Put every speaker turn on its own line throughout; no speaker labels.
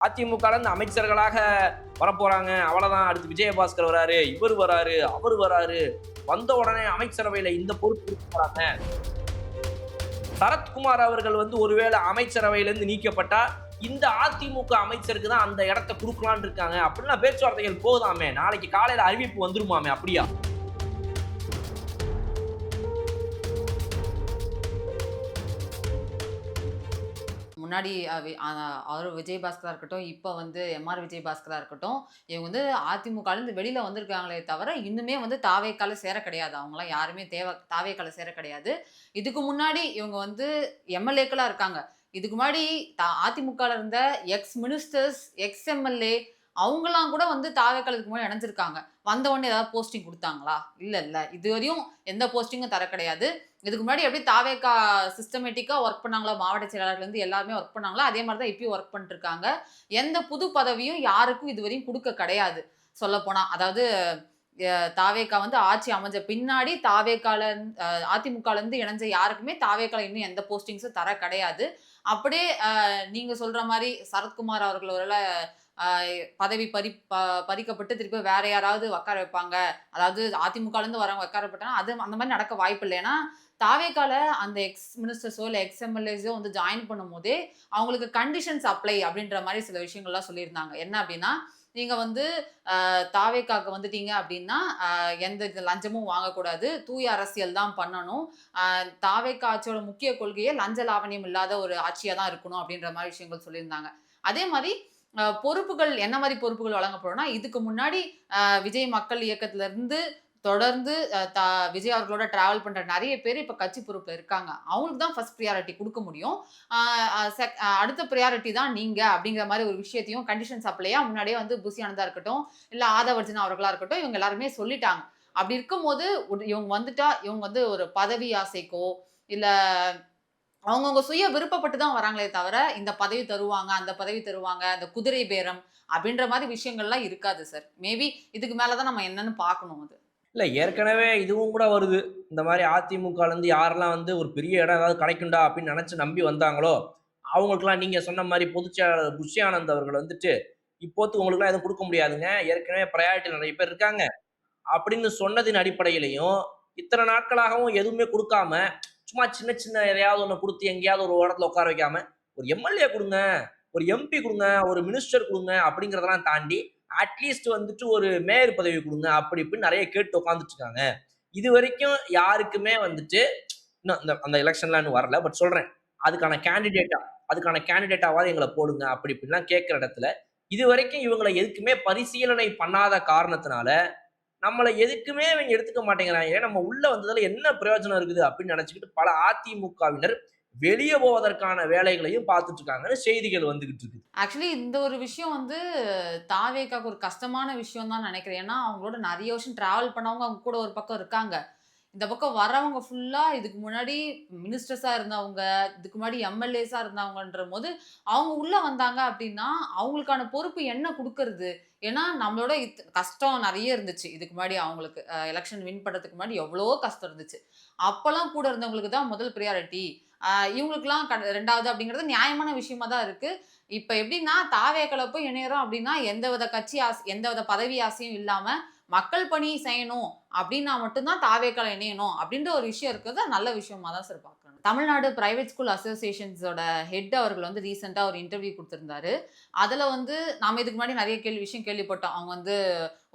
அதிமுக இருந்து அமைச்சர்களாக வரப்போறாங்க, அவ்வளவுதான். அடுத்து விஜயபாஸ்கர் வராரு, இவர் வராரு, அவர் வராரு, வந்த உடனே அமைச்சரவையில இந்த பொறுப்பு கொடுக்க போறாங்க. சரத்குமார் அவர்கள் ஒருவேளை அமைச்சரவையிலிருந்து நீக்கப்பட்டா இந்த அதிமுக அமைச்சருக்கு தான் அந்த இடத்தை கொடுக்கலான்னு இருக்காங்க அப்படின்னா பேச்சுவார்த்தைகள் போதாமே. நாளைக்கு காலையில அறிவிப்பு வந்துருமாமே. அப்படியா?
முன்னாடி அவர் விஜயபாஸ்கரா இருக்கட்டும், இப்போ எம்ஆர் விஜயபாஸ்கரா இருக்கட்டும், இவங்க அதிமுகலேருந்து வெளியில வந்திருக்காங்களே தவிர, இன்னுமே தாவேக்கால சேர கிடையாது. அவங்கலாம் யாருமே தாவேக்கால சேர கிடையாது. இதுக்கு முன்னாடி இவங்க எம்எல்ஏக்களா இருக்காங்க. இதுக்கு முன்னாடி அதிமுகல இருந்த எக்ஸ் மினிஸ்டர்ஸ், எக்ஸ் எம்எல்ஏ அவங்கலாம் கூட தாவேக்காலுக்கு முன்னாடி இணைஞ்சிருக்காங்க. வந்த உடனே ஏதாவது போஸ்டிங் கொடுத்தாங்களா? இல்ல. இதுவரையும் எந்த போஸ்டிங்கும் தர கிடையாது. இதுக்கு முன்னாடி எப்படி தாவேக்கா சிஸ்டமேட்டிக்கா ஒர்க் பண்ணாங்களோ, மாவட்ட செயலாளர்ல இருந்து எல்லாருமே ஒர்க் பண்ணாங்களோ, அதே மாதிரி தான் இப்பயும் ஒர்க் பண்ணிட்டு இருக்காங்க. எந்த புது பதவியும் யாருக்கும் இதுவரையும் கொடுக்க கிடையாது சொல்லப்போனா. அதாவது தாவேக்கா ஆட்சி அமைஞ்ச பின்னாடி தாவேக்கால அதிமுகல இருந்து இணைஞ்ச யாருக்குமே தாவேக்கால இன்னும் எந்த போஸ்டிங்ஸும் தர கிடையாது. அப்படியே நீங்க சொல்ற மாதிரி சரத்குமார் அவர்கள் ஒருவேளை பதவி பறிக்கப்பட்டு திருப்பி வேற யாராவது உட்கார வைப்பாங்க. அதாவது அதிமுகல இருந்து வரவங்க உட்காரப்பட்டாங்கன்னா அது அந்த மாதிரி நடக்க வாய்ப்பு இல்லை. ஏன்னா தாவேக்கால அந்த எக்ஸ் மினிஸ்டர்ஸோ இல்லை எக்ஸ் எம்எல்ஏஸோ ஜாயின் பண்ணும் போதே அவங்களுக்கு கண்டிஷன்ஸ் அப்ளை அப்படின்ற மாதிரி சில விஷயங்கள்லாம் சொல்லியிருந்தாங்க. என்ன அப்படின்னா, நீங்க தாவேக்காக்கு வந்துட்டீங்க அப்படின்னா எந்த லஞ்சமும் வாங்கக்கூடாது, தூய அரசியல் தான் பண்ணணும், தாவேக்கா ஆட்சியோட முக்கிய கொள்கையே லஞ்ச லாவணியம் இல்லாத ஒரு ஆட்சியா தான் இருக்கணும் அப்படின்ற மாதிரி விஷயங்கள் சொல்லியிருந்தாங்க. அதே மாதிரி பொறுப்புகள் என்ன மாதிரி பொறுப்புகள் வழங்கப்படும்னா, இதுக்கு முன்னாடி விஜய் மக்கள் இயக்கத்துல இருந்து தொடர்ந்து விஜய் அவர்களோட டிராவல் பண்ற நிறைய பேர் இப்ப கட்சி பொறுப்புல இருக்காங்க. அவங்களுக்கு தான் ஃபர்ஸ்ட் பிரியாரிட்டி கொடுக்க முடியும். அடுத்த பிரியாரிட்டி தான் நீங்க அப்படிங்கிற மாதிரி ஒரு விஷயத்தையும் கண்டிஷன்ஸ் அப்ளையா முன்னாடியே புசி ஆனந்தா இருக்கட்டும், இல்ல ஆதவர்ஜுனா அவர்களா இருக்கட்டும், இவங்க எல்லாருமே சொல்லிட்டாங்க. அப்படி இருக்கும்போது இவங்க வந்துட்டா இவங்க ஒரு பதவி ஆசைக்கோ இல்ல அவங்கவுங்க சுய விருப்பப்பட்டு தான் வராங்களே தவிர, இந்த பதவி தருவாங்க, அந்த பதவி தருவாங்க, அந்த குதிரை பேரம் அப்படின்ற மாதிரி விஷயங்கள்லாம் இருக்காது சார். மேபி இதுக்கு மேல தான் நம்ம என்னன்னு பார்க்கணும் அது.
இல்ல, ஏற்கனவே இதுவும் கூட வருது. இந்த மாதிரி அதிமுகல இருந்து யாரெல்லாம் ஒரு பெரிய இடம் ஏதாவது கிடைக்கும்டா அப்படின்னு நினைச்சு நம்பி வந்தாங்களோ, அவங்களுக்கெல்லாம் நீங்க சொன்ன மாதிரி பொதுச் செயலாளர் புஷி ஆனந்த் அவர்கள் இப்போத்துக்கு உங்களுக்குலாம் எதுவும் கொடுக்க முடியாதுங்க, ஏற்கனவே ப்ரையாரிட்டி நிறைய பேர் இருக்காங்க அப்படின்னு சொன்னதின் அடிப்படையிலையும் இத்தனை நாட்களாகவும் எதுவுமே கொடுக்காம சும்மா சின்ன சின்ன எதையாவது ஒன்று கொடுத்து எங்கேயாவது ஒரு இடத்துல உட்கார வைக்காம ஒரு எம்எல்ஏ கொடுங்க, ஒரு எம்பி கொடுங்க, ஒரு மினிஸ்டர் கொடுங்க அப்படிங்கிறதெல்லாம் தாண்டி அட்லீஸ்ட் ஒரு மேயர் பதவி கொடுங்க அப்படி இப்படின்னு நிறைய கேட்டு உட்காந்துட்டு இருக்காங்க. இது வரைக்கும் யாருக்குமே இன்னும் அந்த எலெக்ஷன்லாம் இன்னும் வரல. பட் சொல்றேன், அதுக்கான கேண்டிடேட்டாவது எங்களை போடுங்க அப்படி இப்படின்லாம் கேட்கிற இடத்துல இது வரைக்கும் இவங்களை எதுக்குமே பரிசீலனை பண்ணாத காரணத்தினால நம்மளை எதுக்குமே இவங்க எடுத்துக்க மாட்டேங்கிறாங்க. நம்ம உள்ள வந்ததுல என்ன பிரயோஜனம் இருக்குது அப்படின்னு நினைச்சுக்கிட்டு பல அதிமுகவினர் வெளியே போவதற்கான வேலைகளையும் பார்த்துட்டு இருக்காங்கன்னு செய்திகள் வந்துகிட்டு இருக்கு.
ஆக்சுவலி இந்த ஒரு விஷயம் தாவேக்காக்கு ஒரு கஷ்டமான விஷயம் தான் நினைக்கிறேன். ஏன்னா அவங்களோட நிறைய வருஷம் டிராவல் பண்ணவங்க அவங்க கூட ஒரு பக்கம் இருக்காங்க. இந்த பக்கம் வரவங்க ஃபுல்லா இதுக்கு முன்னாடி மினிஸ்டர்ஸா இருந்தவங்க, இதுக்கு முன்னாடி எம்எல்ஏஸா இருந்தவங்கன்ற போது அவங்க உள்ள வந்தாங்க அப்படின்னா அவங்களுக்கான பொறுப்பு என்ன கொடுக்கறது? ஏன்னா நம்மளோட கஷ்டம் நிறைய இருந்துச்சு இதுக்கு முன்னாடி. அவங்களுக்கு எலெக்ஷன் வின் பண்றதுக்கு முன்னாடி எவ்வளோ கஷ்டம் இருந்துச்சு. அப்பெல்லாம் கூட இருந்தவங்களுக்கு தான் முதல் ப்ரியாரிட்டி, இவங்களுக்குலாம் ரெண்டாவது அப்படிங்கிறது நியாயமான விஷயமா தான் இருக்கு. இப்ப எப்படின்னா தாவேக்கால போய் இணையறோம் அப்படின்னா எந்தவித கட்சி ஆசை எந்தவித பதவி ஆசையும் இல்லாம மக்கள் பணி செய்யணும் அப்படின்னா மட்டும்தான் தாவேக்கால இணையணும் அப்படின்ற ஒரு விஷயம் இருக்கிறது நல்ல விஷயமா தான் சார் பார்க்கணும். தமிழ்நாடு பிரைவேட் ஸ்கூல் அசோசியேஷன்ஸோட ஹெட் அவர்கள் ரீசெண்டா ஒரு இன்டர்வியூ கொடுத்திருந்தாரு. அதுல நாம இதுக்கு முன்னாடி நிறைய விஷயம் கேள்விப்பட்டோம். அவங்க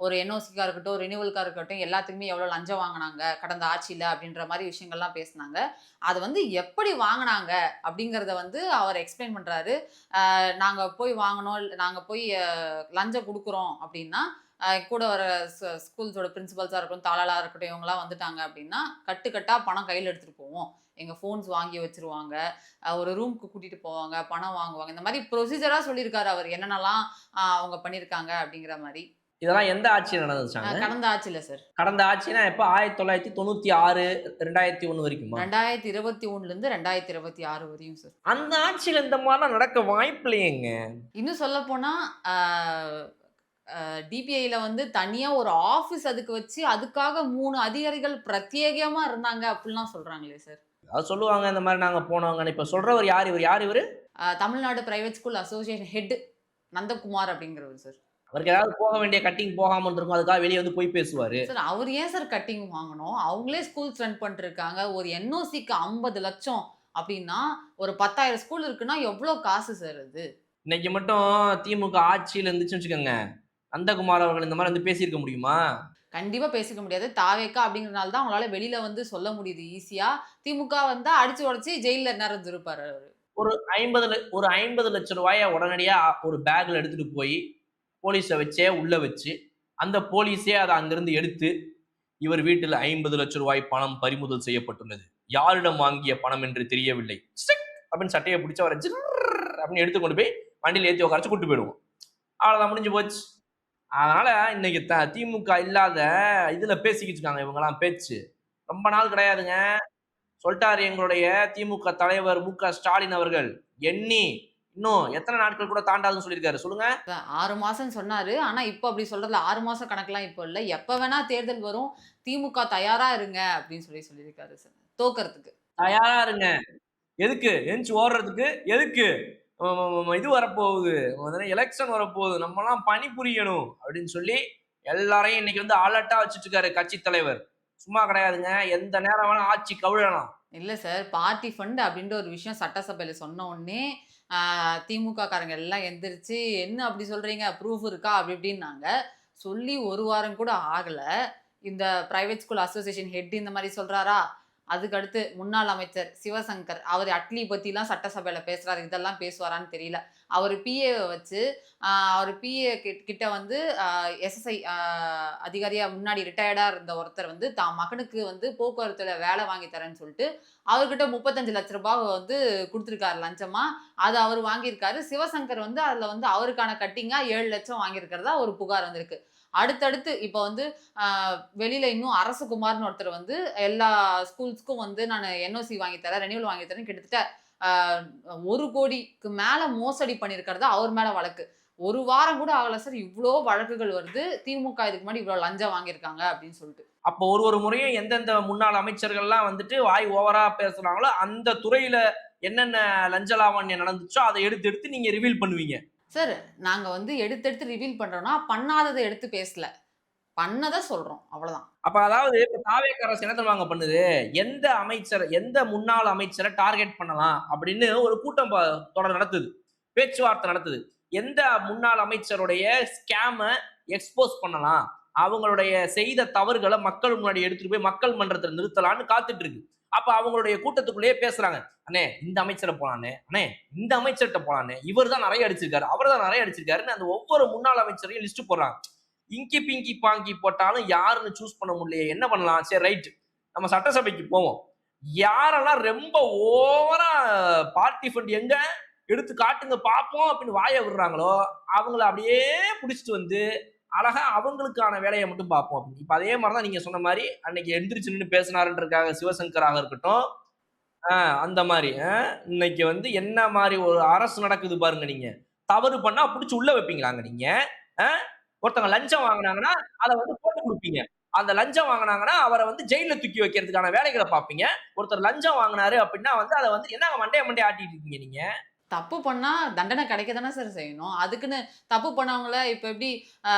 ஒரு என்ஓசிக்கா இருக்கட்டும், ரினிவலுக்கா இருக்கட்டும், எல்லாத்துக்குமே எவ்வளவு லஞ்சம் வாங்கினாங்க கடந்த ஆட்சியில அப்படின்ற மாதிரி விஷயங்கள்லாம் பேசினாங்க. அது எப்படி வாங்கினாங்க அப்படிங்கிறத அவர் எக்ஸ்பிளைன் பண்றாரு. நாங்க போய் வாங்கினோம், நாங்க போய் லஞ்சம் கொடுக்குறோம் அப்படின்னா கூட வர ஸ்கூல்ஸோட பிரின்சிபல்ஸா இருக்கட்டும், தாளாளா இருக்கட்டும், இவங்கலாம் வந்துட்டாங்க அப்படின்னா கட்டா பணம் கையில் எடுத்துட்டு போவோம். எங்க போன்ஸ் வாங்கி வச்சிருவாங்க, ஒரு ரூமுக்கு கூட்டிட்டு போவாங்க, பணம் வாங்குவாங்க. இந்த மாதிரி ப்ரொசீஜரா சொல்லியிருக்காரு அவர் என்னென்னலாம் அவங்க பண்ணியிருக்காங்க அப்படிங்கிற மாதிரி.
இதெல்லாம் எந்த ஆட்சியில் நடந்துச்சாங்க?
கடந்த ஆட்சியில சார்.
கடந்த ஆட்சினா எப்ப? 1996 2001 வரைக்குமா?
2021ல இருந்து 2026 வரையும் சார்.
அந்த ஆட்சியில இந்த மாதிரிலாம் நடக்க வாய்ப்பு இல்லையேங்க.
இன்னும் சொல்ல போனா டிபிஐல தனியா ஒரு ஆபீஸ் அதுக்கு வச்சு அதுக்காக 3 அதிகாரிகள் பிரத்யேகமா இருந்தாங்க அப்படிலாம் சொல்றாங்களே சார்.
அது சொல்லுவாங்க இந்த மாதிரி நாங்க போனவங்க. இப்ப சொல்றவர் யார்? இவர் யார்? இவரு
Tamil Nadu private school association head. Nandakumar அப்படிங்கிறவர் சார்.
அவருக்கு ஏதாவது போக வேண்டிய கட்டிங் போகாம இருந்திருக்கும். அதுக்காக வெளிய வந்து பொய் பேசுவாரு.
சார் அவரு ஏன் சார் கட்டிங் வாங்கணும்? அவங்களே ஸ்கூல்ஸ் ரன் பண்ணிட்டுருக்காங்க. ஒரு என்ஓசிக்கு 50,00,000 அப்டின்னா, ஒரு 10,000 ஸ்கூல் இருக்குன்னா எவ்ளோ காசு சார் அது?
இன்னைக்கு மட்டும் திமுக ஆட்சியில இருந்துச்சுன்னு வச்சுக்கோங்க. நந்தகுமார் அவர்கள் இந்த மாரி வந்து பேசியிருக்க முடியுமா?
கண்டிப்பா பேசிக்க முடியாது. தாவேக்கா அப்படிங்கிறனால தான் அவங்களால வெளில வந்து சொல்ல முடியுது ஈஸியா. திமுக வந்தா அடிச்சு உடைச்சு ஜெயில்ல இந்நேரம் இருந்திருப்பாரு அவரு.
ஒரு 50,00,000 உடனடியா ஒரு பேக்ல எடுத்துட்டு போய் போலீஸ வச்சே உள்ள வச்சு, அந்த போலீஸே அத அங்கிருந்து எடுத்து, இவர் வீட்டில் 50,00,000 பணம் பறிமுதல் செய்யப்பட்டுள்ளது. யாரிடம் வாங்கிய பணம் என்று தெரியவில்லை. அப்படின்னு சட்டைய பிடிச்சு அவர அப்படின்னு எடுத்து கொண்டு போய் வண்டியில ஏத்தி உட்கார வச்சு கூட்டிட்டு போயிடுவோம். அவ்வளவுதான் முடிஞ்சு போச்சு. அதனால இன்னைக்கு திமுக இல்லாத இதுல பேசிக்கிட்டு இருக்காங்க இவங்கலாம் பேச்சு. ரொம்ப நாள் கிடையாதுங்க. சொல்ட்டாரு எங்களுடைய திமுக தலைவர் மு.க. ஸ்டாலின் அவர்கள். எண்ணி இன்னும் எத்தன நாட்கள் கூட தாண்டாதுன்னு சொல்லியிருக்காரு. சொல்லுங்க.
6 மாசம்ன்னு சொன்னாரு. ஆனா இப்ப அப்படி சொல்றதில்ல. 6 மாசம் கணக்குலாம் இப்ப இல்ல. எப்ப வேணா தேர்தல் வரும். திமுக தயாரா இருங்க அப்படின்னு சொல்லியிருக்காரு சார். தோக்கறதுக்கு.
தயாரா இருங்க. எதுக்கு? எந்திச்சு ஓடுறதுக்கு? எதுக்கு? இது வரப்போகுது. எலக்ஷன் வரப்போகுது. நம்மலாம் பணிபுரியணும் அப்படின்னு சொல்லி எல்லாரையும் இன்னைக்கு வந்து அலர்ட்டா வச்சுட்டு இருக்காரு கட்சி தலைவர். சும்மா கிடையாதுங்க. எந்த நேரம் வேணா ஆட்சி கவிழலாம்.
இல்ல சார். பார்ட்டி ஃபண்ட் அப்படின்ற ஒரு விஷயம் சட்டசபையில சொன்ன உடனே, ஆ திமுக காரங்க எல்லாம் எந்திரிச்சு, "என்ன அப்படி சொல்றீங்க? ப்ரூஃப் இருக்கா?" அப்படி இப்படின்னாங்க. சொல்லி 1 வாரம் கூட ஆகல. இந்த பிரைவேட் ஸ்கூல் அசோசியேஷன் ஹெட் இந்த மாரி சொல்றாரா? அதுக்கடுத்து முன்னாள் அமைச்சர் சிவசங்கர், அவரு அட்லி பத்திலாம் சட்டசபையில பேசுறாரு. இதெல்லாம் பேசுவாரான்னு தெரியல. அவரு பிஏவ வச்சு, அவரு பிஏ கிட்ட வந்து எஸ்எஸ்ஐ அதிகாரியா முன்னாடி ரிட்டயர்டா இருந்த ஒருத்தர் வந்து தான் மகனுக்கு வந்து போக்குவரத்துல வேலை வாங்கி தரேன்னு சொல்லிட்டு, அவர்கிட்ட ரூ. 35,00,000 வந்து குடுத்துருக்காரு லஞ்சமா. அத அவரு வாங்கியிருக்காரு. சிவசங்கர் வந்து அதுல வந்து அவருக்கான கட்டிங்கா 7,00,000 வாங்கியிருக்கிறதா ஒரு புகார் வந்திருக்கு. அடுத்தடுத்து இப்ப வந்து அ வெளியில இன்னும் அரசகுமார்ன்னு ஒருத்தர் வந்து எல்லா ஸ்கூல்ஸ்க்கும் வந்து நானு என்ஓசி வாங்கி தரேன், ரெனிவல் வாங்கி தரேன்னு கிட்டத்தட்ட அ 1,00,00,000க்கு மேல மோசடி பண்ணியிருக்கிறதா அவர் மேல வழக்கு. 1 வாரம் கூட ஆகல சார். இவ்ளோ வழக்குகள் வருது. திமுக இதுக்கு முன்னாடி இவ்ளோ லஞ்சம் வாங்கியிருக்காங்க அப்படின்னு சொல்லிட்டு.
அப்போ ஒரு முறையும் எந்தெந்த முன்னாள் அமைச்சர்கள்லாம் வந்துட்டு வாய் ஓவரா பேசுறாங்களோ, அந்த துறையில என்னென்ன லஞ்ச லாவண்யம் நடந்துச்சோ, அத எடுத்து எடுத்து நீங்க ரிவீல் பண்ணுவீங்க.
சார் நாங்க வந்து எடுத்து எடுத்து ரிவீல் பண்றோம்னா, பண்ணாதத எடுத்து பேசல. பண்ணத சொல்றோம். அவ்வளதான்.
அப்ப அதாவது இப்ப தாவேக்கா அரசு என்ன தெரியுமாங்க பண்ணுது? எந்த அமைச்சர், எந்த முன்னாள் அமைச்சர டார்கெட் பண்ணலாம் அப்படின்னு ஒரு கூட்டம் தொடர் நடத்துது. பேச்சுவார்த்தை நடத்துது. எந்த முன்னாள் அமைச்சருடைய ஸ்கேம எக்ஸ்போஸ் பண்ணலாம்? அவங்களுடைய செய்த தவறுகள மக்கள் முன்னாடி எடுத்துட்டு போய் மக்கள் மன்றத்துல நிறுத்தலாம்ன்னு காத்துட்டு இருக்கு. அப்ப அவங்களுடைய கூட்டத்துக்குள்ளேயே பேசுறாங்க. "அண்ணே இந்த அமைச்சர போலாண்ணே. அண்ணே இந்த அமைச்சர்ட்ட போலாண்ணே. இவர் தான் நெறைய அடிச்சிருக்காரு. அவர் தான் நெறைய அடிச்சிருக்காருன்னு" அந்த ஒவ்வொரு முன்னாள் அமைச்சரையும் லிஸ்ட் போடுறாங்க. இங்கி பிங்கி பாங்கி போட்டாலும் யாருன்னு சூஸ் பண்ண முடியலையே. என்ன பண்ணலாம்? சரி ரைட். நம்ம சட்டசபைக்கு போவோம். யாரெல்லாம் ரொம்ப ஓவரா பார்ட்டி ஃபண்ட் எங்க எடுத்து காட்டுங்க பார்ப்போம் அப்படின்னு வாய விடுறாங்களோ, அவங்கள அப்படியே புடிச்சிட்டு வந்து அழகா அவங்களுக்கான வேலைய மட்டும் பார்ப்போம் அப்படின்னு. இப்ப அதே மாரி தான் நீங்க சொன்ன மாரி அன்னைக்கு எந்திரிச்சு நின்னு பேசினாருன்றதுக்காக சிவசங்கராக இருக்கட்டும். ஆ அந்த மாரி. இன்னைக்கு வந்து என்ன மாரி ஒரு அரசு நடக்குது பாருங்க நீங்க. தவறு பண்ணா புடிச்சு உள்ள வைப்பீங்களாங்க நீங்க? அ ஒருத்தங்க லஞ்சம் வாங்குனாங்கன்னா, அத வந்து போட்டு குடுப்பீங்க. அந்த லஞ்சம் வாங்குனாங்கன்னா, அவர வந்து ஜெயில்ல தூக்கி வைக்கிறதுக்கான வேலைகள பார்ப்பீங்க. ஒருத்தர் லஞ்சம் வாங்குனாரு அப்டின்னா வந்து அத வந்து என்னங்க மண்டைய மண்டைய ஆட்டிட்டு இருக்கீங்க நீங்க?
தப்பு பண்ணா தண்டனை கிடைக்க தானே சார் செய்யணும். அதுக்குன்னு தப்பு பண்ணவங்கள இப்ப எப்படி ஆ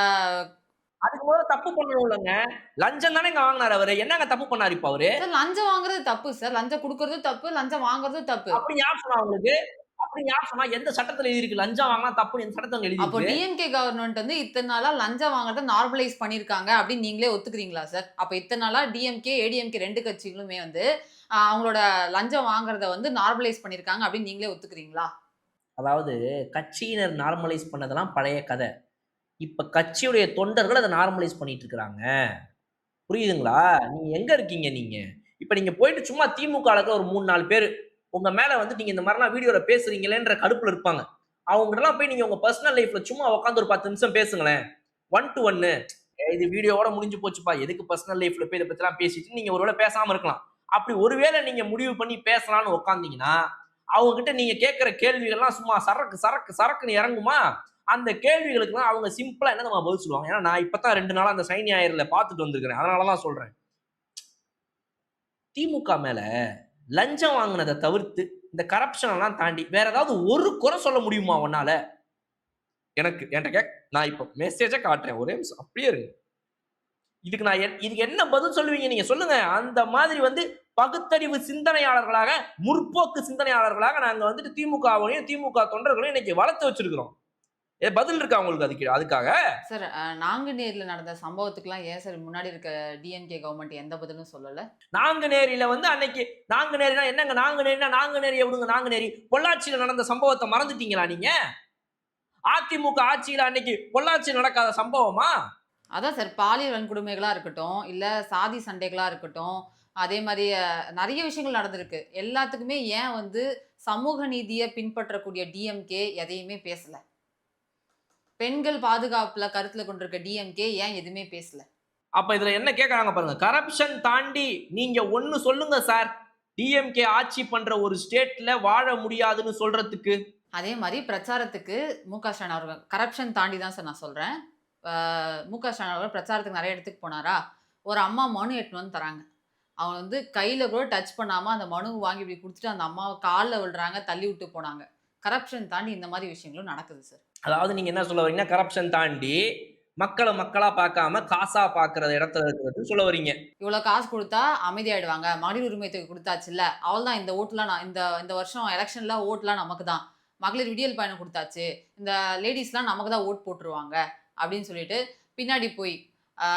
அதுக்கு முதல்ல தப்பு பண்ணணும்லங்க. லஞ்சம் தானேங்க வாங்குனாரு அவரு. என்னங்க தப்பு பண்ணாரு இப்ப அவரு?
சார் லஞ்சம் வாங்குறது தப்பு சார். லஞ்சம் குடுக்குறதும் தப்பு, லஞ்சம் வாங்குறதும் தப்பு.
அப்டின்னு யார் சொன்னா உங்களுக்கு? அப்டின்னு யார் சொன்னா? எந்த சட்டத்துல எழுதியிருக்கு? லஞ்சம் வாங்குனா தப்புன்னு எந்த சட்டத்துல
அப்போ
எழுதியிருக்கு?
டிஎம்கே கவர்ன்மென்ட் வந்து இத்தன நாளா லஞ்சம் வாங்குறத நார்மலைஸ் பண்ணியிருக்காங்க அப்படின்னு நீங்களே ஒத்துக்கிறீங்களா சார்? அப்ப இத்தன நாளா டிஎம்கே, ஏடிஎம்கே 2 கட்சிகளுமே வந்து அவங்களோட லஞ்சம் வாங்குறத வந்து நார்மலைஸ் பண்ணியிருக்காங்க அப்படின்னு நீங்களே ஒத்துக்கிறீங்களா?
அதாவது கட்சியினர் நார்மலைஸ் பண்ணதெல்லாம் பழைய கத. இப்ப கட்சியுடைய தொண்டர்கள் அத நார்மலைஸ் பண்ணிட்டு இருக்கிறாங்க. புரியுதுங்களா? நீங்க எங்க இருக்கீங்க நீங்க? இப்ப நீங்க போயிட்டு சும்மா திமுகல இருக்கிற ஒரு 3, 4 பேரு, உங்க மேல வந்து நீங்க இந்த மாரிலாம் வீடியோல பேசுறீங்களேன்ற கடுப்புல இருப்பாங்க. அவங்ககிட்டலாம் போய் நீங்க உங்க பெர்சனல் லைஃப்ல சும்மா உட்கார்ந்து ஒரு 10 நிமிஷம் பேசுங்களேன். 1 டூ 1 இது வீடியோவோட முடிஞ்சு போச்சுப்பா. எதுக்கு பெர்சனல் லைஃப்ல போய் இத பத்திலாம் பேசிட்டு நீங்க ஒருவேள பேசாம இருக்கலாம். அப்படி ஒருவேள நீங்க முடிவு பண்ணி பேசலாம்னு உட்கார்ந்தீங்கன்னா, அவங்க கிட்ட நீங்க கேட்கிற கேள்விகள்லாம் சும்மா சரக்கு சரக்கு சரக்குன்னு இறங்குமா? அந்த கேள்விகளுக்குலாம் அவங்க சிம்பிளா என்ன தெரியுமா பதில் சொல்லுவாங்க? ஏன்னா நான் இப்ப தான் 2 நாளா அந்த சனி ஞாயிறுல பார்த்துட்டு வந்திருக்கிறேன். அதனால தான் சொல்றேன். திமுக மேல லஞ்சம் வாங்குனத தவிர்த்து, இந்த கரப்ஷன் எல்லாம் தாண்டி வேற ஏதாவது ஒரு குறை சொல்ல முடியுமா உன்னால? எனக்கு என்கிட்ட நான் இப்ப மெசேஜை காட்டுறேன், ஒரே நிமிஷம் அப்படியே இருங்க. இதுக்கு என்ன பதில் சொல்லுவீங்க நீங்க சொல்லுங்க. அந்த மாதிரி வந்து பகுத்தறிவு சிந்தனையாளர்களாக, முற்போக்கு சிந்தனையாளர்களாக நாங்க வந்துட்டு திமுகவையும், திமுக தொண்டர்களையும் இன்னைக்கு வளர்த்து வச்சிருக்கிறோம். பதில் இருக்கா உங்களுக்கு அதுக்காக?
சார் நாங்குநேரில நடந்த சம்பவத்துக்குலாம் ஏன் சார் முன்னாடி இருக்க டிஎம்கே கவர்மெண்ட் எந்த பதிலும் சொல்லல?
நாங்குநேரியில வந்து அன்னைக்கு நாங்குநேரினா என்னங்க? நாங்குநேரியை விடுங்க. நாங்குநேரி பொள்ளாச்சியில நடந்த சம்பவத்த மறந்துட்டீங்களா நீங்க? அதிமுக ஆட்சியில அன்னைக்கு பொள்ளாச்சியில் நடக்காத சம்பவமா?
அதான் சார் பாலியல் வன்கொடுமைகளா இருக்கட்டும், இல்ல சாதி சண்டைகளா இருக்கட்டும், அதே மாரி நெறைய விஷயங்கள் நடந்திருக்கு. எல்லாத்துக்குமே ஏன் வந்து சமூக நீதிய பின்பற்றக்கூடிய டிஎம்கே எதையுமே பேசல? பெண்கள் பாதுகாப்புல கருத்துல கொண்டிருக்க டிஎம்கே ஏன் எதுவுமே பேசல?
அப்ப இதுல என்ன கேக்குறாங்க பாருங்க. கரப்ஷன் தாண்டி நீங்க ஒண்ணு சொல்லுங்க சார். டிஎம்கே ஆட்சி பண்ற ஒரு ஸ்டேட்ல வாழ முடியாதுன்னு சொல்றதுக்கு.
அதே மாரி பிரச்சாரத்துக்கு மு.க. ஸ்டாலின் அவர்கள் கரப்ஷன் தாண்டி தான் சார் நான் சொல்றேன். மு.க. ஸ்டாலின் அவர்கள் பிரச்சாரத்துக்கு நெறைய இடத்துக்கு போனாரா, ஒரு அம்மா மனு எடுத்துன்னு வந்து தராங்க. அவங்க வந்து கையில கூட டச் பண்ணாம அந்த மனுவ வாங்கி இப்படி குடுத்துட்டு அந்த அம்மாவ கால்ல விழுறாங்க, தள்ளி விட்டு போனாங்க. கரப்ஷன் தாண்டி இந்த மாரி விஷயங்களும் நடக்குது சார்.
அதாவது நீங்க என்ன சொல்ல வரீங்கன்னா, கரப்ஷன் தாண்டி மக்கள மக்களா பார்க்காம காசா பார்க்கிற இடத்துல இருக்கிறதுன்னு சொல்ல வரீங்க.
இவ்வளோ காசு குடுத்தா அமைதியாயிடுவாங்க. மகளிர் உரிமை தொகை குடுத்தாச்சுல்ல, அவ்வளதான் இந்த ஓட்டுலாம் நான் இந்த இந்த வருஷம் எலக்ஷன்ல ஓட்டுலாம் நமக்கு தான். மகளிர் விடியல் பயணம் குடுத்தாச்சு. இந்த லேடீஸ்லாம் நமக்கு தான் ஓட் போட்டுருவாங்க. அப்படின்னு சொல்லிட்டு பின்னாடி போய் ஆ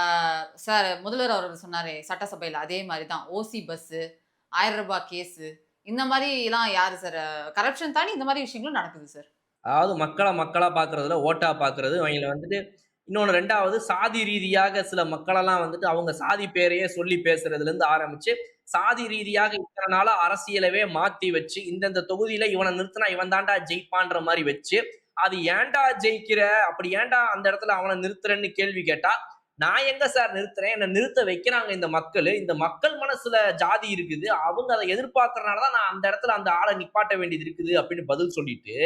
சார் முதல்வர் அவர்கள் சொன்னாரே சட்டசபையில அதே மாரி தான். ஓசி பஸ்ஸு, ரூ. 1000 கேஸு இந்த மாரிலாம் யாரு சார் கரப்ஷன் தாண்டி இந்த மாரி விஷயங்களும் நடக்குது சார்.
அதாவது மக்கள மக்களா பார்க்கிறதுல ஓட்டா பார்க்கிறது. அவைங்கள வந்துட்டு இன்னொன்னு 2வது சாதி ரீதியாக சில மக்களெல்லாம் வந்துட்டு அவங்க சாதி பேரையே சொல்லி பேசுறதுலருந்து ஆரம்பிச்சு, சாதி ரீதியாக இத்தன நாளா அரசியலவே மாத்தி வச்சு, இந்தந்த தொகுதியில இவன நிறுத்துனா இவன் தான்டா ஜெயிப்பான்ற மாரி வச்சு, அது ஏன்டா ஜெயிக்கிற? அப்படி ஏன்டா அந்த இடத்துல அவன நிறுத்துறன்னு கேள்வி கேட்டா, நான் எங்க சார் நிறுத்துறேன்? என்ன நிறுத்த வைக்கிறாங்க இந்த மக்களு. இந்த மக்கள் மனசுல ஜாதி இருக்குது. அவங்க அத எதிர்பார்க்கறனால தான் நான் அந்த இடத்துல அந்த ஆள நிப்பாட்ட வேண்டியது இருக்குது அப்படின்னு பதில் சொல்லிட்டு,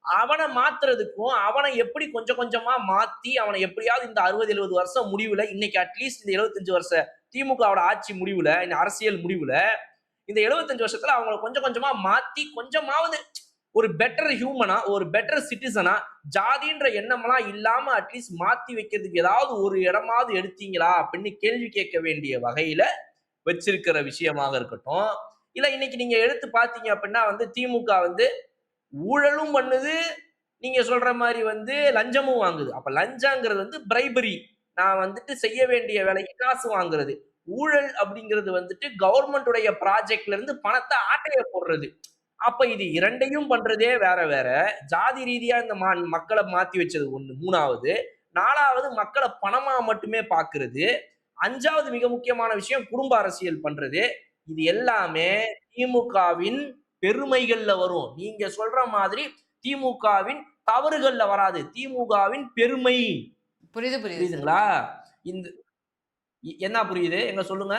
அவன மாத்துறதுக்கும், அவன எப்படி கொஞ்சம் கொஞ்சமா மாத்தி, அவன எப்படியாவது இந்த 60, 70 வருஷம் முடிவுல, இன்னைக்கு அட்லீஸ்ட் இந்த 75 வருஷ திமுகவோட ஆட்சி முடிவுல, இந்த அரசியல் முடிவுல, இந்த 75 வருஷத்துல அவங்கள கொஞ்சம் கொஞ்சமா மாத்தி, கொஞ்சமாவது ஒரு பெட்டர் ஹியூமனா, ஒரு பெட்டர் சிட்டிசனா, ஜாதின்ற எண்ணம்லாம் இல்லாம அட்லீஸ்ட் மாத்தி வைக்கிறதுக்கு ஏதாவது ஒரு இடமாவது எடுத்தீங்களா? அப்படின்னு கேள்வி கேட்க வேண்டிய வகையில வச்சிருக்கிற விஷயமாக இருக்கட்டும். இல்ல இன்னைக்கு நீங்க எடுத்து பார்த்தீங்க அப்படின்னா வந்து திமுக வந்து ஊழலும் பண்ணுது. நீங்க சொல்ற மாரி வந்து லஞ்சமும் வாங்குது. அப்ப லஞ்சம்ங்கிறது வந்து பிரைபரி. நான் வந்துட்டு செய்ய வேண்டிய வேலைக்கு காசு வாங்குறது. ஊழல் அப்படிங்கிறது வந்துட்டு கவர்மெண்ட் உடைய ப்ராஜெக்ட்ல இருந்து பணத்த ஆட்டைய போடுறது. அப்ப இது 2யும் பண்றதே வேற வேற. ஜாதி ரீதியா இந்த மக்கள மாத்தி வச்சது 1. 3வது. 4வது மக்கள பணமா மட்டுமே பார்க்கிறது. 5வது மிக முக்கியமான விஷயம் குடும்ப அரசியல் பண்றது. இது எல்லாமே திமுகவின் பெருமைகள்ல வரும். நீங்க சொல்ற மாதிரி திமுகவின் தவறுகள்ல வராது. திமுகவின் பெருமை.
புரியுது, புரியுது சார்.
புரியுதுங்களா? இந்த என்ன புரியுது? எங்க சொல்லுங்க?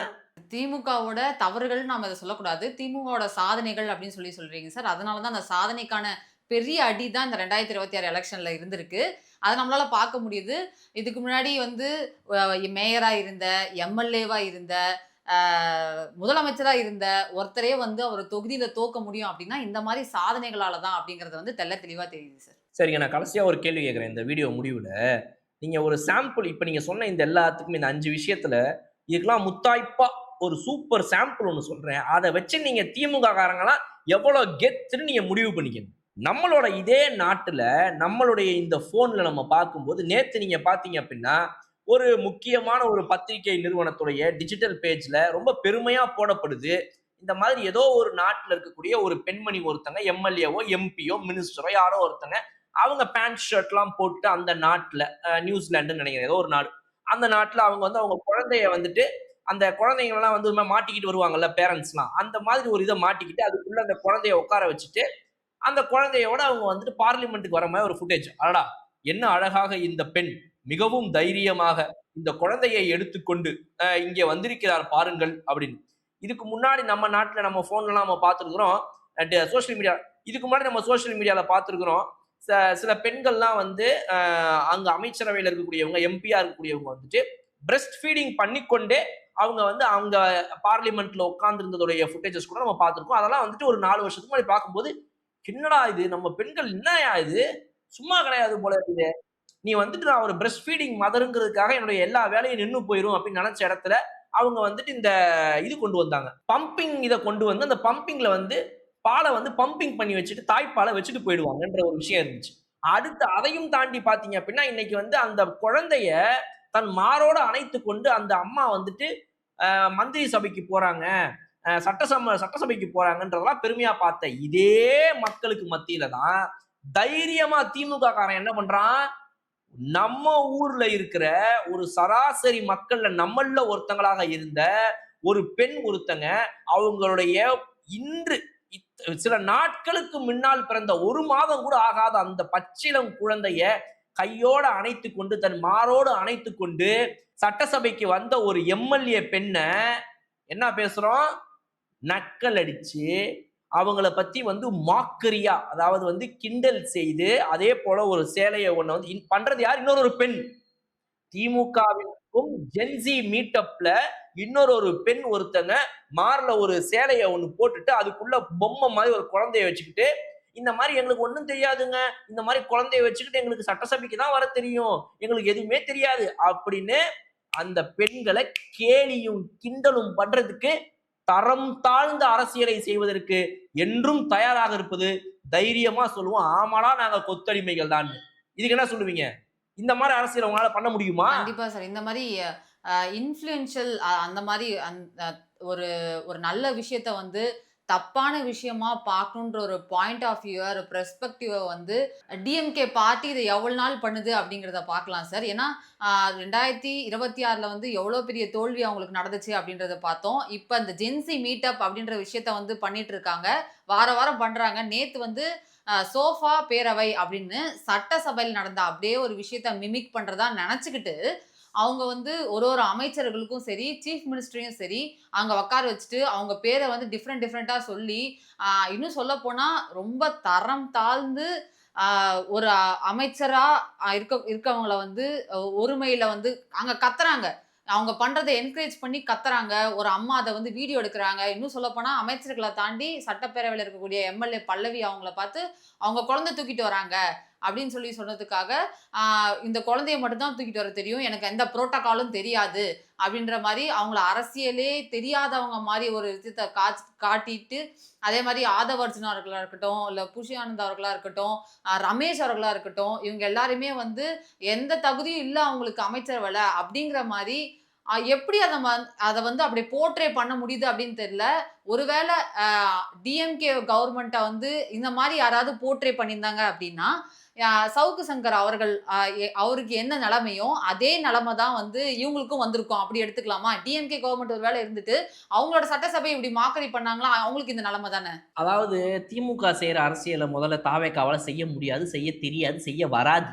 திமுகவோட தவறுகள்னு நாம இத சொல்லக்கூடாது. திமுகவோட சாதனைகள் அப்படின்னு சொல்லி சொல்றீங்க சார். அதனால தான் அந்த சாதனைக்கான பெரிய அடி தான் இந்த 2026 எலக்ஷன்ல இருந்திருக்கு. அத நம்மளால பார்க்க முடியுது. இதுக்கு முன்னாடி வந்து மேயரா இருந்த, எம்.எல்.ஏவா இருந்த, அ முதலமைச்சரா இருந்த ஒருத்தரே வந்து அவர தொகுதியில தோக்க முடியும் அப்படின்னா, இந்த மாரி சாதனைகளால தான் அப்படிங்கிறது வந்து தெள்ள தெளிவா தெரியுது சார்.
சரிங்க. நான் கடைசியா ஒரு கேள்வி கேட்கிறேன் இந்த வீடியோ முடிவுல. நீங்க ஒரு சாம்பிள் இப்ப நீங்க சொன்ன இந்த எல்லாத்துக்கும் இந்த 5 விஷயத்துல, இதுக்கெல்லாம் முத்தாய்ப்பா ஒரு சூப்பர் சாம்பிள் ஒண்ணு சொல்றேன். அத வச்சு நீங்க திமுக காரங்கலாம் எவ்வளோ கெத்துன்னு நீங்க முடிவு பண்ணிக்கங்க. நம்மளோட இதே நாட்டுல, நம்மளுடைய இந்த ஃபோன்ல நம்ம பார்க்கும்போது, நேத்து நீங்க பார்த்தீங்க அப்படின்னா, ஒரு முக்கியமான ஒரு பத்திரிகை நிறுவனத்துடைய டிஜிட்டல் பேஜ்ல ரொம்ப பெருமையா போடப்படுது. இந்த மாதிரி ஏதோ ஒரு நாட்டுல இருக்கக்கூடிய ஒரு பெண்மணி ஒருத்தங்க எம்.எல்.ஏவோ, எம்.பியோ, மினிஸ்டரோ யாரோ ஒருத்தங்க அவங்க பேண்ட் ஷர்ட்லாம் போட்டு அந்த நாட்டுல நியூசிலாண்டுன்னு நினைக்கிறேன் ஏதோ ஒரு நாடு. அந்த நாட்டுல அவங்க வந்து அவங்க குழந்தைய வந்துட்டு அந்த குழந்தைங்கலாம் வந்து மாட்டிக்கிட்டு வருவாங்கல்ல பேரண்ட்ஸ்லாம். அந்த மாதிரி ஒரு இத மாட்டிக்கிட்டு அதுக்குள்ள அந்த குழந்தைய உட்கார வச்சுட்டு, அந்த குழந்தையோட அவங்க வந்துட்டு பார்லிமென்ட்க்கு வர மாரி ஒரு ஃபுட்டேஜ். அடடா! என்ன அழகாக இந்த பெண் மிகவும் தைரியமாக இந்த குழந்தையை எடுத்துக்கொண்டு இங்கே வந்திருக்கிறார் பாருங்கள் அப்படின்னு. இதுக்கு முன்னாடி நம்ம நாட்டுல நம்ம ஃபோன்லலாம் நம்ம பார்த்துருக்கிறோம். சோசியல் மீடியா இதுக்கு முன்னாடி நம்ம சோசியல் மீடியால பார்த்துருக்கிறோம். சில பெண்கள்லாம் வந்து அங்க அமைச்சரவையில இருக்கக்கூடியவங்க, எம்பியா இருக்கக்கூடியவங்க வந்துட்டு பிரஸ்ட் ஃபீடிங் பண்ணிக்கொண்டே அவங்க வந்து அங்க பார்லிமென்ட்ல உட்கார்ந்திருந்ததுடைய ஃபுட்டேஜஸ் கூட நம்ம பார்த்திருக்கோம். அதெல்லாம் வந்துட்டு ஒரு 4 வருஷத்துக்கு முன்னாடி பார்க்கும்போது, என்னடா இது நம்ம பெண்கள் என்னயா இது? சும்மா கிடையாது போல இருக்குது. நீ வந்துட்டு நான் ஒரு பிரஸ்ட் ஃபீடிங் மதர்ங்கிறதுக்காக என்னுடைய எல்லா வேலையும் நின்னு போயிரும் அப்படின்னு நினைச்ச இடத்துல அவங்க வந்துட்டு இந்த இது கொண்டு வந்தாங்க. பம்பிங் இத கொண்டு வந்து அந்த பம்பிங்ல வந்து பால வந்து பம்பிங் பண்ணி வச்சுட்டு தாய்ப்பால வச்சுட்டு போயிடுவாங்கன்ற ஒரு விஷயம் இருந்துச்சு. அடுத்து அதையும் தாண்டி பார்த்தீங்க அப்படின்னா, இன்னைக்கு வந்து அந்த குழந்தைய தன் மாரோட அணைத்துக் கொண்டு அந்த அம்மா வந்துட்டு மந்திரி சபைக்கு போறாங்க. சட்டசபைக்கு போறாங்கன்றதெல்லாம் பெருமையா பார்த்த இதே மக்களுக்கு மத்தியில தான் தைரியமா திமுக காரன் என்ன பண்றான்? நம்ம ஊர்ல இருக்கிற ஒரு சராசரி மக்கள்ல நம்மள்ல ஒருத்தங்களாக இருந்த ஒரு பெண் ஒருத்தங்க அவங்களுடைய இன்று சில நாட்களுக்கு முன்னால் பிறந்த 1 மாதம் கூட ஆகாத அந்த பச்சிளம் குழந்தைய கையோட அணைத்துக் கொண்டு தன் மாரோடு அணைத்துக் கொண்டு சட்டசபைக்கு வந்த ஒரு எம்எல்ஏ பெண்ண என்ன பேசுறோம்? நக்கல் அடிச்சு அவங்கள பத்தி வந்து மாக்கரியா, அதாவது வந்து கிண்டல் செய்து அதே போல ஒரு சேலையை ஒண்ணு வந்து பண்றது யார்? இன்னொரு ஒரு பெண். திமுகவிற்கும் ஜென்சி மீட்டப்ல இன்னொரு பெண் ஒருத்தங்க மார்ல ஒரு சேலைய ஒண்ணு போட்டுட்டு அதுக்குள்ள பொம்மை மாதிரி ஒரு குழந்தைய வச்சுக்கிட்டு இந்த மாதிரி எங்களுக்கு ஒண்ணும் தெரியாதுங்க, இந்த மாதிரி குழந்தைய வச்சுக்கிட்டு எங்களுக்கு சட்டசபைக்கு தான் வர தெரியும், எங்களுக்கு எதுவுமே தெரியாது அப்படின்னு அந்த பெண்களை கேலியும் கிண்டலும் பண்றதுக்கு தரம் தாழ்ந்த அரசியலை செய்வதற்கு என்றும் தயாராக இருப்பது தைரியமா சொல்லுவோம், ஆமாடா நாங்க கொத்தடிமைகள் தான். இதுக்கு என்ன சொல்லுவீங்க? இந்த மாதிரி அரசியல் உங்களால பண்ண முடியுமா?
கண்டிப்பா சார். இந்த மாரி இன்ஃப்ளூயன்ஷியல் அந்த மாரி ஒரு ஒரு நல்ல விஷயத்த வந்து தப்பான விஷயமா பார்க்கணுன்ற ஒரு பாயிண்ட் ஆஃப் வியூ, ஒரு பெர்ஸ்பெக்டிவ வந்து டிஎம்கே பார்ட்டி இத எவ்வளவு நாள் பண்ணுது அப்படிங்கிறத பார்க்கலாம் சார். ஏன்னா 2026ல வந்து எவ்வளோ பெரிய தோல்வி அவங்களுக்கு நடந்துச்சு அப்படின்றத பார்த்தோம். இப்ப இந்த ஜென்சி மீட்டப் அப்படின்ற விஷயத்த வந்து பண்ணிட்டு இருக்காங்க. வாரம் பண்றாங்க. நேத்து வந்து சோஃபா பேரவை அப்படின்னு சட்டசபையில் நடந்த அப்படியே ஒரு விஷயத்த மிமிக் பண்றதா நெனச்சுக்கிட்டு அவங்க வந்து ஒரு அமைச்சர்களுக்கும் சரி, சீஃப் மினிஸ்டரையும் சரி, அங்க உட்கார வச்சுட்டு, அவங்க பேர வந்து டிஃபரெண்ட்டா சொல்லி, இன்னும் சொல்லப்போனா ரொம்ப தரம் தாழ்ந்து அ ஒரு அமைச்சரா இருக்கவங்கள வந்து ஒருமையில வந்து அங்க கத்துறாங்க. அவங்க பண்றத என்கரேஜ் பண்ணி கத்துறாங்க. ஒரு அம்மா அத வந்து வீடியோ எடுக்குறாங்க. இன்னும் சொல்லப்போனா அமைச்சர்கள தாண்டி சட்டப்பேரவையில இருக்கக்கூடிய எம்எல்ஏ பல்லவி அவங்கள பார்த்து, அவங்க குழந்தை தூக்கிட்டு வராங்க. அப்படின்னு சொல்லி சொன்னதுக்காக, ஆ இந்த குழந்தைய மட்டும் தான் தூக்கிட்டு வர தெரியும். எனக்கு எந்த புரோட்டோகாலும் தெரியாது. அப்படின்ற மாரி அவங்கள அரசியலே தெரியாதவங்க மாரி ஒரு விஷயத்த காட்டிட்டு, அதே மாரி ஆதவ அர்ஜுனா அவர்களா இருக்கட்டும், இல்ல புஷி ஆனந்த் அவர்களா இருக்கட்டும், ரமேஷ் அவர்களா இருக்கட்டும், இவங்க எல்லாருமே வந்து எந்த தகுதியும் இல்ல அவங்களுக்கு அமைச்சர் வேல அப்படிங்கிற மாரி, எப்படி அத வந்து அப்படி போர்ட்ரே பண்ண முடியுது அப்படின்னு தெரியல. ஒருவேள அ டிஎம்கே கவர்ன்மெண்ட்ட வந்து இந்த மாரி யாராவது போர்ட்ரே பண்ணியிருந்தாங்க அப்படின்னா, சவுக்கு சங்கர் அவர்கள் அவருக்கு என்ன நிலைமையோ, அதே நிலைமை தான் வந்து இவங்களுக்கும் வந்திருக்கும். அப்படி எடுத்துக்கலாமா? டிஎம்கே கவர்ன்மெண்ட் ஒரு வேளை இருந்துட்டு, அவங்களோட சட்டசபைய இப்படி மாக்கரி பண்ணாங்களா, அவங்களுக்கு இந்த நிலைமை தானே?
அதாவது திமுக செய்யற அரசியல முதல்ல தாவேக்காவால செய்ய முடியாது, செய்ய தெரியாது, செய்ய வராது.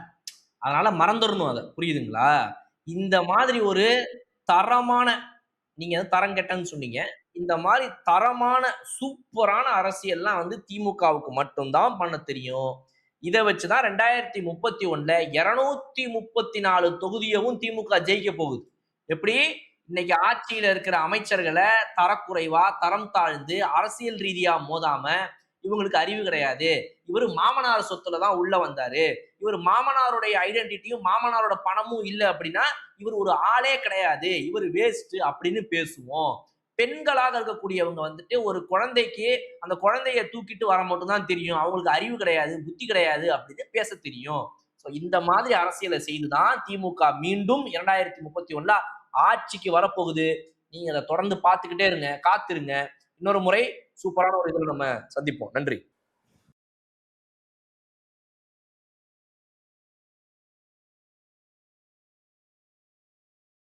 அதனால மறந்துறணும் அத. புரியுதுங்களா? இந்த மாதிரி ஒரு தரமான, நீங்க தரம் கெட்டன்னு சொன்னீங்க. இந்த மாரி தரமான, சூப்பரான அரசியல்லாம் வந்து திமுகவுக்கு மட்டும் தான் பண்ண தெரியும். இத வச்சு தான் 2031ல 234 தொகுதியவும் திமுக ஜெயிக்க போகுது. எப்படி? இன்னைக்கு ஆட்சியில இருக்கிற அமைச்சர்கள தரக்குறைவா, தரம் தாழ்ந்து, அரசியல் ரீதியா மோதாம, இவங்களுக்கு அறிவு கிடையாது, இவரு மாமனார் சொத்துல தான் உள்ள வந்தாரு, இவரு மாமனாருடைய ஐடென்டிட்டியும், மாமனாரோட பணமும் இல்ல அப்படின்னா, இவர் ஒரு ஆளே கிடையாது, இவர் வேஸ்ட் அப்படின்னு பேசுவோம். பெண்களாக இருக்கக்கூடியவங்க வந்துட்டு ஒரு குழந்தைக்கு அந்த குழந்தைய தூக்கிட்டு வர மட்டும் தான் தெரியும், அவங்களுக்கு அறிவு கிடையாது, புத்தி கிடையாது அப்படின்னு பேச தெரியும். இந்த மாதிரி அரசியலை செய்துதான் திமுக மீண்டும் 2031ல ஆட்சிக்கு வரப்போகுது. நீங்க அதை தொடர்ந்து பார்த்துக்கிட்டே இருங்க, காத்திருங்க. இன்னொரு முறை சூப்பரான ஒரு இதில் நம்ம சந்திப்போம். நன்றி.